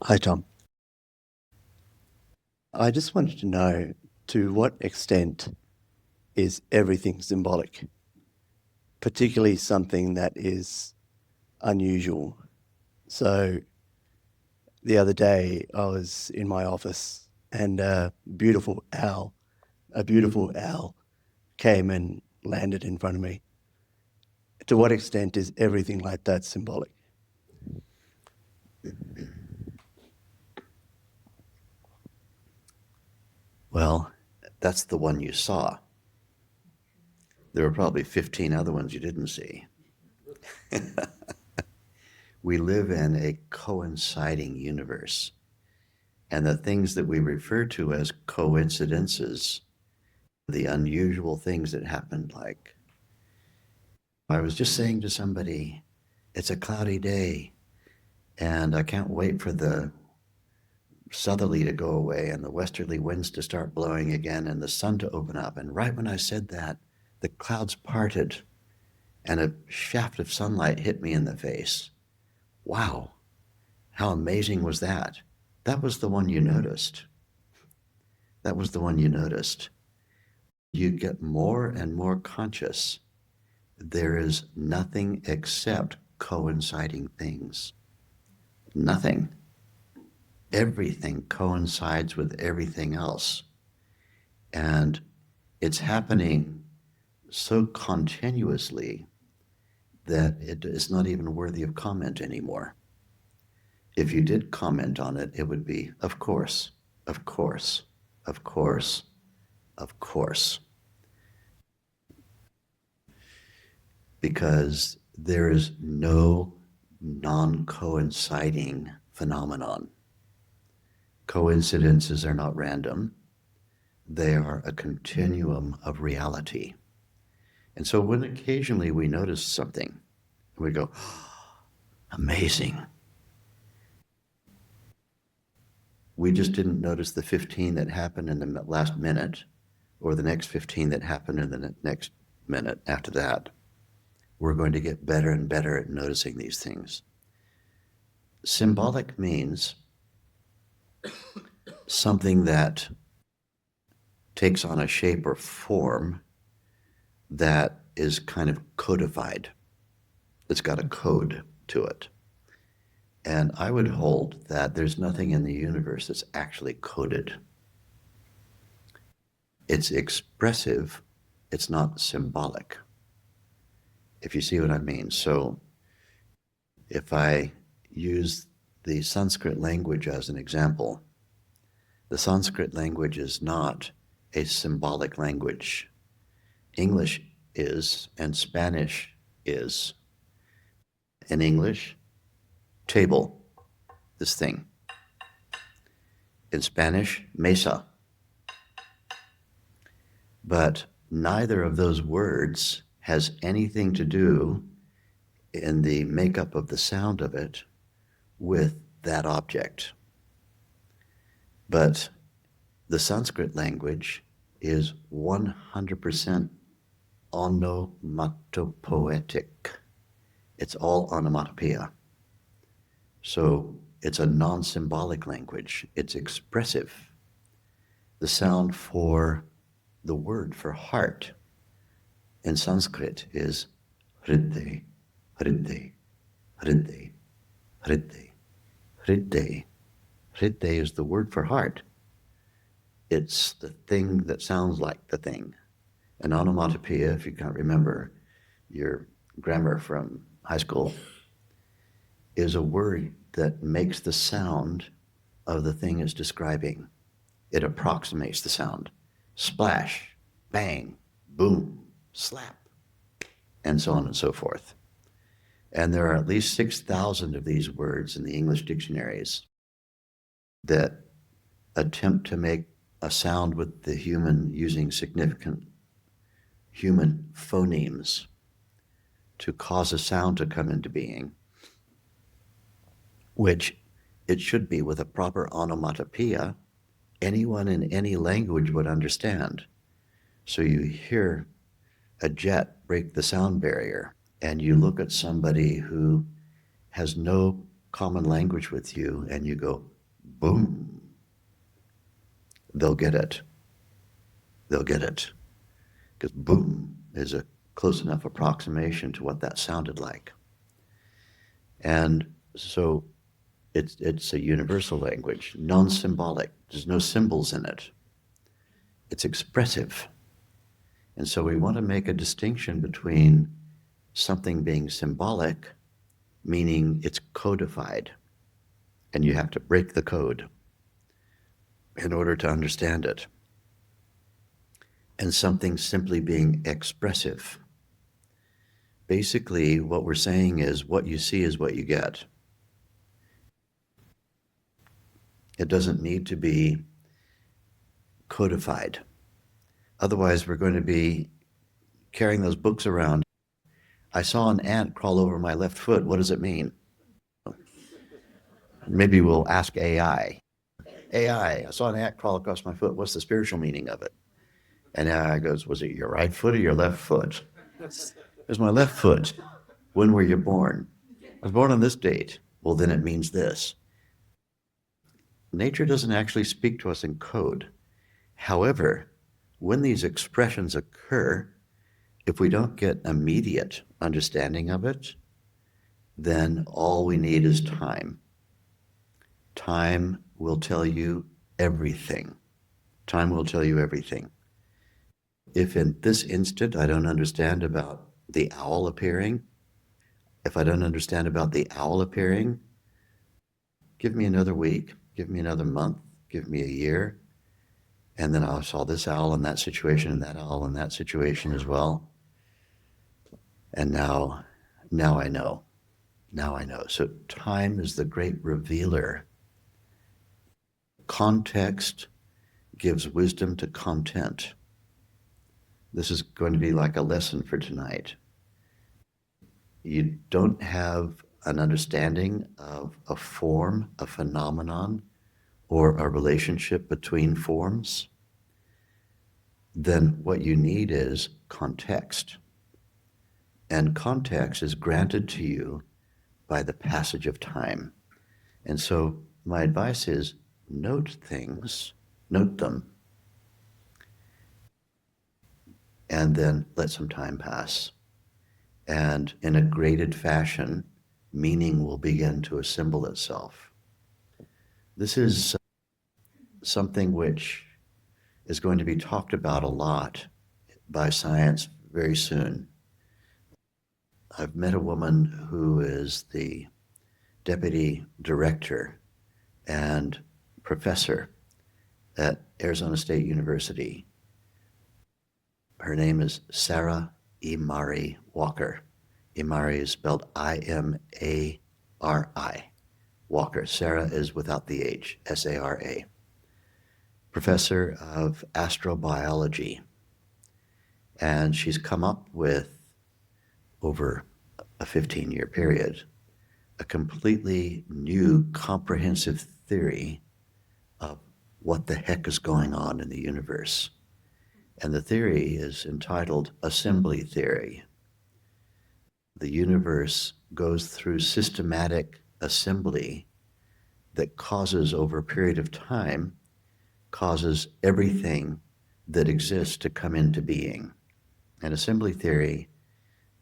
Hi, Tom. I just wanted to know, to what extent is everything symbolic, particularly something that is unusual? So the other day I was in my office and a beautiful owl came and landed in front of me. To what extent is everything like that symbolic? Well, that's the one you saw. There were probably 15 other ones you didn't see. We live in a coinciding universe, and the things that we refer to as coincidences, the unusual things that happened, like I was just saying to somebody, it's a cloudy day, and I can't wait for the southerly to go away and the westerly winds to start blowing again and the sun to open up. And right when I said that, the clouds parted and a shaft of sunlight hit me in the face. Wow, how amazing was that? That was the one you noticed. That was the one you noticed. You get more and more conscious. There is nothing except coinciding things. Nothing. Everything coincides with everything else. And it's happening so continuously that it is not even worthy of comment anymore. If you did comment on it, it would be, of course, of course, of course, of course. Because there is no non-coinciding phenomenon. Coincidences are not random. They are a continuum of reality. And so when occasionally we notice something, we go, oh, amazing. We just didn't notice the 15 that happened in the last minute, or the next 15 that happened in the next minute after that. We're going to get better and better at noticing these things. Symbolic means something that takes on a shape or form that is kind of codified. It's got a code to it. And I would hold that there's nothing in the universe that's actually coded. It's expressive, it's not symbolic, if you see what I mean. So if I use the Sanskrit language as an example, the Sanskrit language is not a symbolic language. English is, and Spanish is. In English, table, this thing. In Spanish, mesa. But neither of those words has anything to do in the makeup of the sound of it with that object. But the Sanskrit language is 100% onomatopoetic. It's all onomatopoeia. So it's a non-symbolic language. It's expressive. The sound for the word for heart in Sanskrit is hriddhi, hriddhi, hriddhi, hriddhi, hriddhi. Hriddhi is the word for heart. It's the thing that sounds like the thing. An onomatopoeia, if you can't remember your grammar from high school, is a word that makes the sound of the thing it's describing. It approximates the sound. Splash, bang, boom, slap, and so on and so forth. And there are at least 6,000 of these words in the English dictionaries that attempt to make a sound with the human using significant human phonemes to cause a sound to come into being, which it should be with a proper onomatopoeia. Anyone in any language would understand. So you hear a jet break the sound barrier, and you look at somebody who has no common language with you, and you go, boom, they'll get it. They'll get it. Because boom is a close enough approximation to what that sounded like. And so it's a universal language, non-symbolic. There's no symbols in it. It's expressive. And so we want to make a distinction between something being symbolic, meaning it's codified, and you have to break the code in order to understand it, and something simply being expressive. Basically, what we're saying is what you see is what you get. It doesn't need to be codified. Otherwise, we're going to be carrying those books around. I saw an ant crawl over my left foot. What does it mean? Maybe we'll ask AI. AI, I saw an ant crawl across my foot. What's the spiritual meaning of it? And AI goes, was it your right foot or your left foot? It was my left foot. When were you born? I was born on this date. Well, then it means this. Nature doesn't actually speak to us in code. However, when these expressions occur, if we don't get immediate understanding of it, then all we need is time. Time will tell you everything. Time will tell you everything. If in this instant I don't understand about the owl appearing, if I don't understand about the owl appearing, give me another week, give me another month, give me a year, and then I saw this owl in that situation and that owl in that situation as well. And now I know. Now I know. So time is the great revealer. Context gives wisdom to content. This is going to be like a lesson for tonight. You don't have an understanding of a form, a phenomenon, or a relationship between forms, then what you need is context. And context is granted to you by the passage of time. And so my advice is note things, note them, and then let some time pass. And in a graded fashion, meaning will begin to assemble itself. This is something which is going to be talked about a lot by science very soon. I've met a woman who is the deputy director and professor at Arizona State University. Her name is Sarah Imari Walker. Imari is spelled I-M-A-R-I. Walker. Sarah is without the H, S-A-R-A. Professor of astrobiology. And she's come up with, over a 15-year period, a completely new comprehensive theory of what the heck is going on in the universe. And the theory is entitled assembly theory. The universe goes through systematic assembly that causes, over a period of time, causes everything that exists to come into being. And assembly theory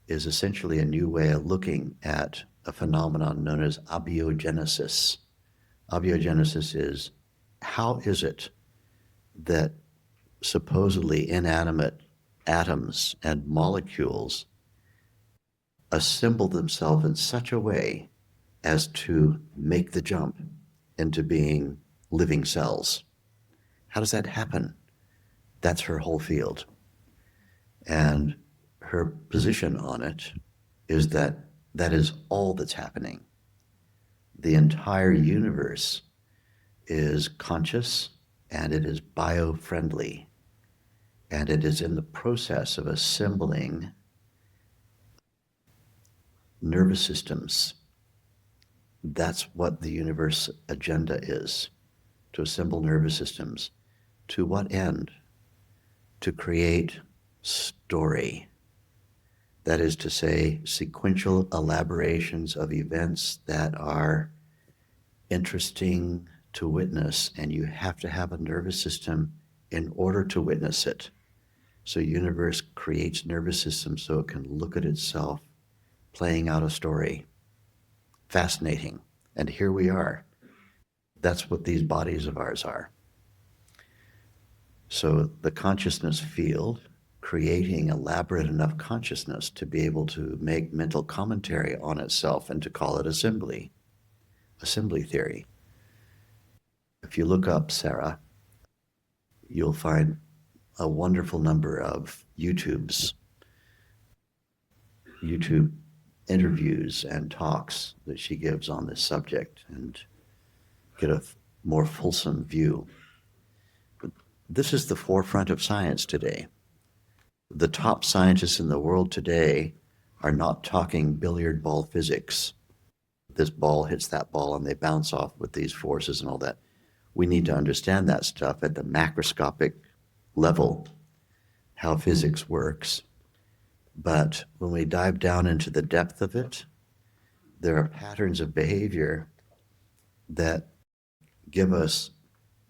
is essentially a new way of looking at a phenomenon known as abiogenesis. Abiogenesis is, how is it that supposedly inanimate atoms and molecules assemble themselves in such a way as to make the jump into being living cells? How does that happen? That's her whole field. And her position on it is that that is all that's happening. The entire universe is conscious and it is bio-friendly, and it is in the process of assembling nervous systems. That's what the universe agenda is, to assemble nervous systems. To what end? To create story. That is to say, sequential elaborations of events that are interesting to witness, and you have to have a nervous system in order to witness it. So universe creates nervous systems so it can look at itself playing out a story. Fascinating. And here we are. That's what these bodies of ours are. So the consciousness field, creating elaborate enough consciousness to be able to make mental commentary on itself and to call it assembly theory. If you look up Sarah, you'll find a wonderful number of YouTube interviews and talks that she gives on this subject and get a more fulsome view. But this is the forefront of science today. The top scientists in the world today are not talking billiard ball physics. This ball hits that ball and they bounce off with these forces and all that. We need to understand that stuff at the macroscopic level, how physics works. But when we dive down into the depth of it, there are patterns of behavior that give us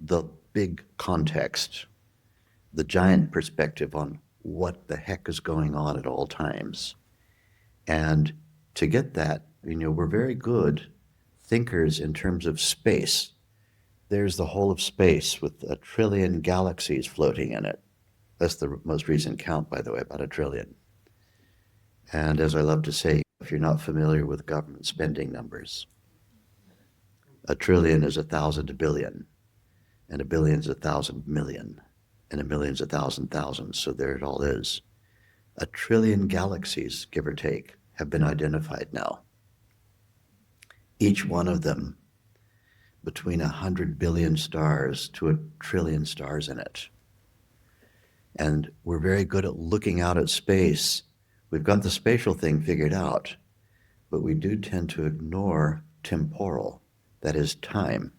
the big context, the giant perspective on what the heck is going on at all times. And to get that, we're very good thinkers in terms of space. There's the whole of space with 1 trillion galaxies floating in it. That's the most recent count, by the way, about 1 trillion. And as I love to say, if you're not familiar with government spending numbers, 1 trillion is 1,000 billion, and 1 billion is 1,000 million, and 1 million is 1,000 thousand. So there it all is. 1 trillion galaxies, give or take, have been identified now. Each one of them between 100 billion stars to 1 trillion stars in it. And we're very good at looking out at space. We've got the spatial thing figured out, but we do tend to ignore temporal, that is time.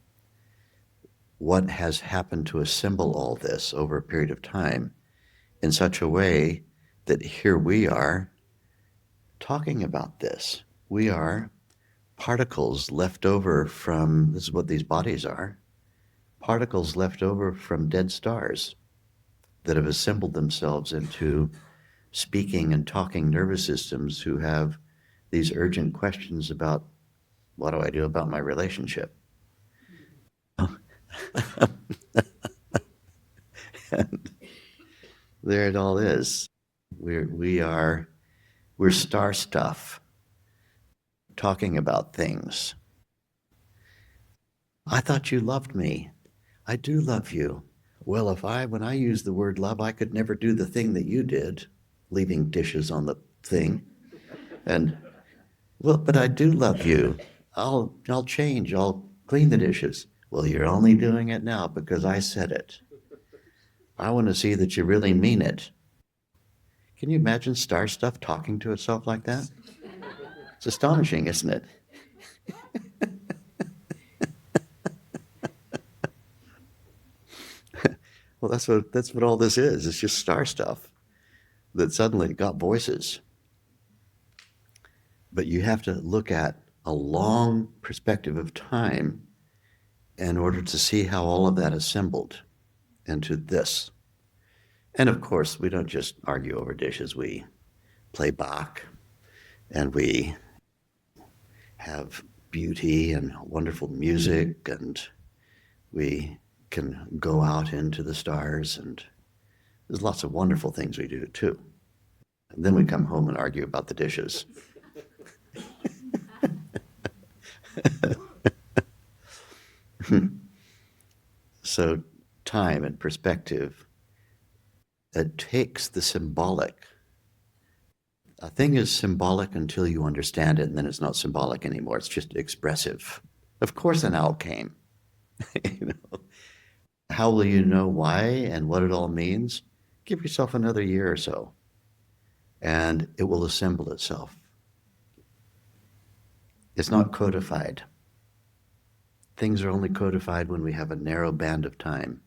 What has happened to assemble all this over a period of time in such a way that here we are talking about this. We are particles left over from, this is what these bodies are, particles left over from dead stars that have assembled themselves into speaking and talking nervous systems who have these urgent questions about, what do I do about my relationship? And there it all is. We're star stuff, talking about things. I thought you loved me. I do love you. Well, when I use the word love, I could never do the thing that you did, leaving dishes on the thing. And, well, but I do love you. I'll change. I'll clean the dishes. Well, you're only doing it now because I said it. I want to see that you really mean it. Can you imagine star stuff talking to itself like that? It's astonishing, isn't it? Well, that's what all this is. It's just star stuff that suddenly got voices. But you have to look at a long perspective of time in order to see how all of that assembled into this. And of course, we don't just argue over dishes. We play Bach, and we have beauty and wonderful music, and we can go out into the stars, and there's lots of wonderful things we do too. And then we come home and argue about the dishes. So time and perspective, it takes the symbolic. A thing is symbolic until you understand it, and then it's not symbolic anymore. It's just expressive. Of course an owl came. How will you know why and what it all means? Give yourself another year or so, and it will assemble itself. It's not codified. Things are only codified when we have a narrow band of time.